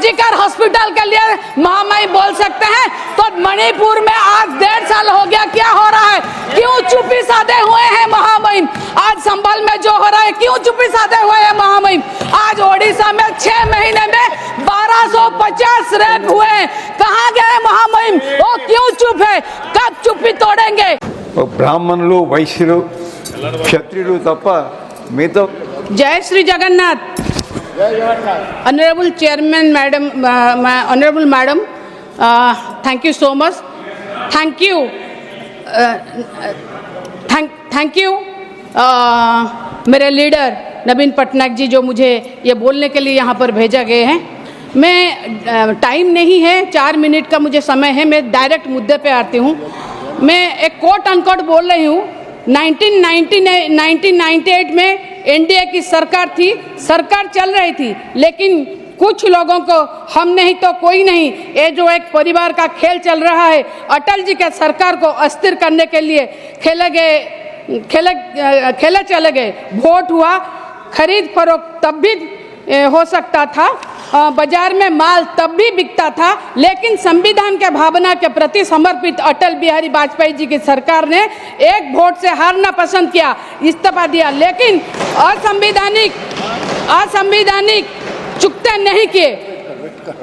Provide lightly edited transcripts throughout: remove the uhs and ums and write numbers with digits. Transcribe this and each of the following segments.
RG Kar hospital के लिए महामहिम बोल सकते हैं, तो मणिपुर में आज 1.5 साल हो गया, क्या हो रहा है? क्यों चुप्पी साधे हुए हैं महामहिम? आज संभल में जो हो रहा है, क्यों चुप्पी साधे हुए हैं महामहिम? आज ओडिशा में 6 महीने में 1250 रेप हुए हैं, कहाँ गए महामहिम? वो क्यों चुप है? कब चुप्पी तोड़ेंगे? బ్రాహ్మణులు వైశ్యులు క్షత్రియులు తప్ప మిగతా जय Shri Jagannath. Honourable chairman madam, honourable madam, thank you so much. Thank you, thank you मेरे लीडर नवीन पटनायक जी, जो मुझे ये बोलने के लिए यहाँ पर भेजा गए हैं। मैं टाइम नहीं है, 4 मिनट का मुझे समय है, मैं डायरेक्ट मुद्दे पे आती हूँ। मैं एक कोट अनकोट बोल रही हूँ। 1998 में एनडीए की सरकार थी, सरकार चल रही थी, लेकिन कुछ लोगों को हम नहीं तो कोई नहीं, ये जो एक परिवार का खेल चल रहा है, अटल जी के सरकार को अस्थिर करने के लिए खेले चले गए। वोट हुआ, खरीद फरोख्त तब भी हो सकता था, बाजार में माल तब भी बिकता था, लेकिन संविधान के भावना के प्रति समर्पित अटल बिहारी वाजपेयी जी की सरकार ने एक वोट से हारना पसंद किया, इस्तीफा दिया, लेकिन असंवैधानिक चुकते नहीं किए।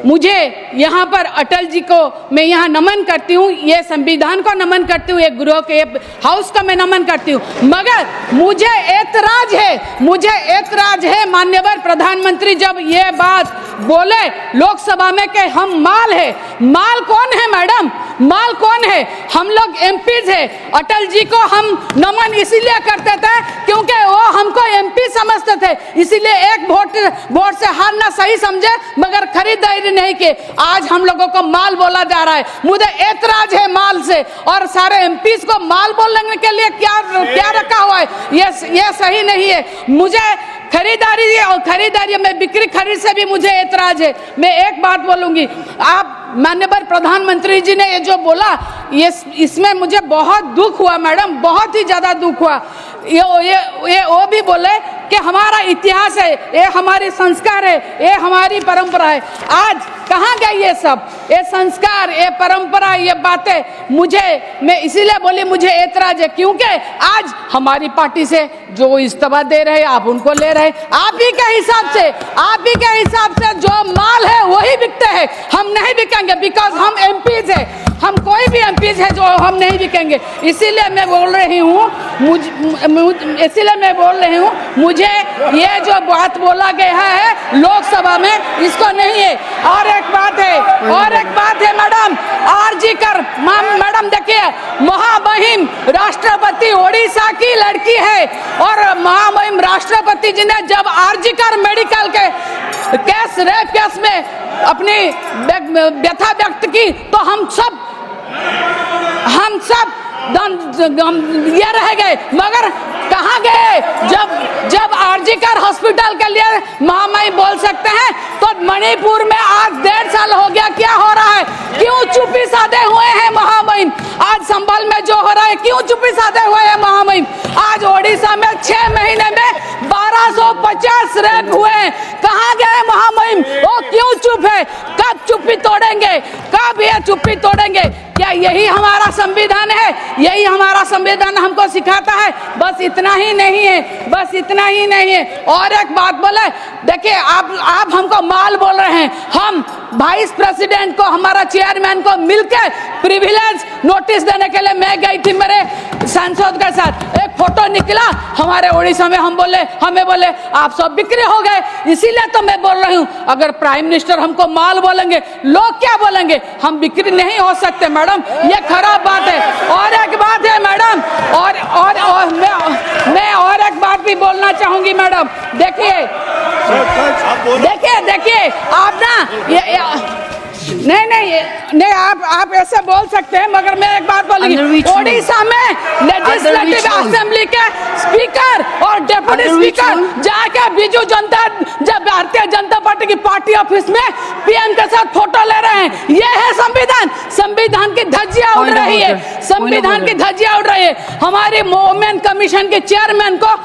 मुझे यहाँ पर अटल जी को मैं यहाँ नमन करती हूँ, ये संविधान को नमन करती हूँ, ये गृह के हाउस का मैं नमन करती हूँ। मगर मुझे एतराज है माननीय प्रधानमंत्री जब ये बात बोले लोकसभा में कि हम माल है। माल कौन है मैडम? माल कौन है? हम लोग एमपीज है। अटल जी को हम नमन इसीलिए करते थे क्योंकि वो हमको एमपी समझते थे, इसीलिए एक वोट से हारना सही समझे, मगर खरीदारी नहीं की। आज हम लोगों को माल बोला जा रहा है, मुझे एतराज है माल से। और सारे एमपीज को माल बोलने के लिए क्या रखा हुआ है? ये सही नहीं है। मुझे खरीदारी में बिक्री खरीद से भी मुझे एतराज है। मैं एक बात बोलूंगी, आप माननीय प्रधानमंत्री जी ने ये जो बोला, ये इसमें मुझे बहुत दुख हुआ मैडम, बहुत ही ज्यादा दुख हुआ। ये वो भी बोले कि हमारा इतिहास है, ये हमारे संस्कार है, ये हमारी परंपरा है। आज कहाँ गए ये सब? ये संस्कार, ये परंपरा, ये बातें मैं इसीलिए बोली मुझे एतराज है, क्योंकि आज हमारी पार्टी से जो इस्तीफा दे रहे हैं, आप उनको ले रहे हैं। आप ही के हिसाब से जो माल है वही बिकते हैं, हम नहीं बिकेंगे, बिकॉज हम एमपीज है, हम कोई भी एमपीज है जो हम नहीं बिकेंगे। इसीलिए मैं बोल रही हूँ, मुझे ये जो बात बोला गया है लोकसभा में, इसको नहीं है। और एक बात है मैडम, आरजीकर मैडम देखिए, महामहिम राष्ट्रपति ओडिशा की लड़की है, और महामहिम राष्ट्रपति जी ने जब आरजीकर मेडिकल के रेप केस में अपनी व्यथा व्यक्त की, तो हम सब ये रह गए। मगर कहाँ गए? जब आरजीकर हॉस्पिटल के लिए महामहिम बोल सकते हैं, तो मणिपुर में आज 1.5 साल हो गया, क्या हो रहा है? क्यों चुप्पी साधे हुए हैं महामहिम? आज संभल में जो हो रहा है, क्यों चुप्पी साधे हुए हैं महामहिम? आज ओडिशा में 6 महीने में 1250 रेप हुए हैं, कहाँ गए महामहिम? वो क्यों चुप है? कब चुप्पी तोड़ेंगे? कब ये चुप्पी तोड़ेंगे? क्या यही हमारा संविधान है? यही हमारा संविधान हमको सिखाता है? बस इतना ही नहीं है। और एक बात बोले, देखिए आप हमको माल बोल रहे हैं। हम वाइस प्रेसिडेंट को, हमारा चेयरमैन को मिलकर प्रिविलेज नोटिस देने के लिए मैं गई थी मेरे सांसद के साथ। एक फोटो निकला हमारे ओडिशा में, हमें बोले आप सब बिक्री हो गए। इसीलिए तो मैं बोल रही हूँ, अगर प्राइम मिनिस्टर हमको माल बोलेंगे, लोग क्या बोलेंगे? हम बिक्री नहीं हो सकते मैडम, ये खराब बात है। और एक बात है मैडम, मैं और एक बात भी बोलना चाहूंगी मैडम। देखिए आप ना नहीं आप ऐसे बोल सकते हैं, मगर मैं एक बात बोलूंगी, ओडिशा में लेजिस्लेटिव असेंबली के स्पीकर और डेप्यूटी स्पीकर जाके भारतीय जनता पार्टी की पार्टी ऑफिस में पीएम के साथ फोटो ले रहे हैं। ये है संविधान की धज्जियां उड़ रही है, हमारी वुमेन कमीशन के चेयरमैन को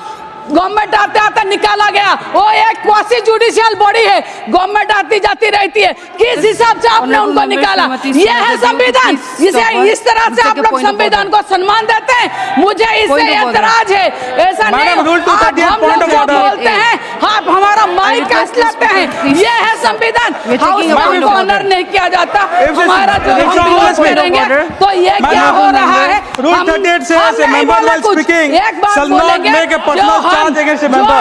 गवर्नमेंट आते आते निकाला गया। वो एक क्वासी जुडिशियल बॉडी है, गवर्नमेंट आती जाती रहती है, किस हिसाब से आपने उनको निकाला? ये है संविधान? इसे इस तरह से आप लोग संविधान को सम्मान देते हैं? मुझे इससे एतराज है। ऐसा नहीं हम लोग जो बोलते हैं आप हमारा माइक काट लेते हैं। ये है संविधान, हाउस में हमको ऑनर नहीं किया जाता। हमारा जो हम विरोध करेंगे तो ये क्या हो रहा है? Rule 38 says a member while speaking shall not make a personal charge against a member.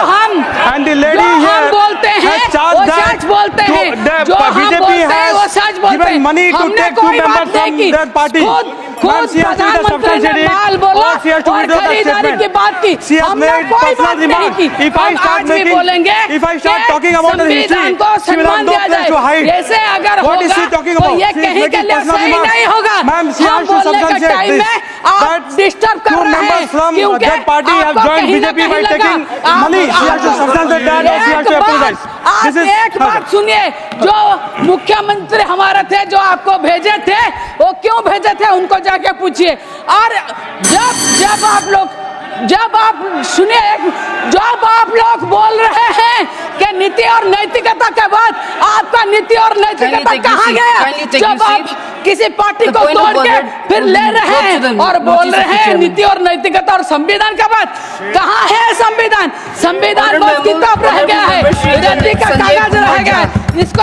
And the lady here बोलते हैं has charged वो सच बोलते हैं, जो हम बोलते हैं वो सच बोलते हैं। given money to हमने take two कोई बात members नहीं from की। that party. खुद she has to be the प्रधानमंत्री ने substantiate माल it, बोला or she has to और withdraw that खरीदारी statement. की बात की। She has हमने made कोई personal बात नहीं remark. की। If I हम start आज भी making- बोलेंगे if I start कि talking about her history, संविधान को she will have सम्मान no दिया place to जाए। hide. ऐसे अगर What is होगा she talking तो about? ये She is कहीं के making लिए personal सही remarks. नहीं होगा। Ma'am, she हम has to बोलने के substantiate टाइम this. में आप That डिस्टर्ब कर two रहे हैं members from क्योंकि that party have आपको joined कहीं ना BJP कहीं by लगा taking आप- money. She has to substantiate that or she has to apologize. आप This is- एक बात सुनिए, जो मुख्यमंत्री हमारे थे जो आपको भेजे थे वो क्यों भेजे थे उनको जाके पूछिए। और जब आप सुनिए, जब आप लोग बोल रहे हैं कि नीति और नैतिकता के बाद आपका नीति और नैतिकता कहाँ गया? जब आप किसी पार्टी को तोड़ के फिर ले रहे हैं और बोल रहे हैं नीति और नैतिकता और संविधान के बाद कहाँ है संविधान? संविधान बस किताब रह गया है, रद्दी का कागज रह गया है। इसको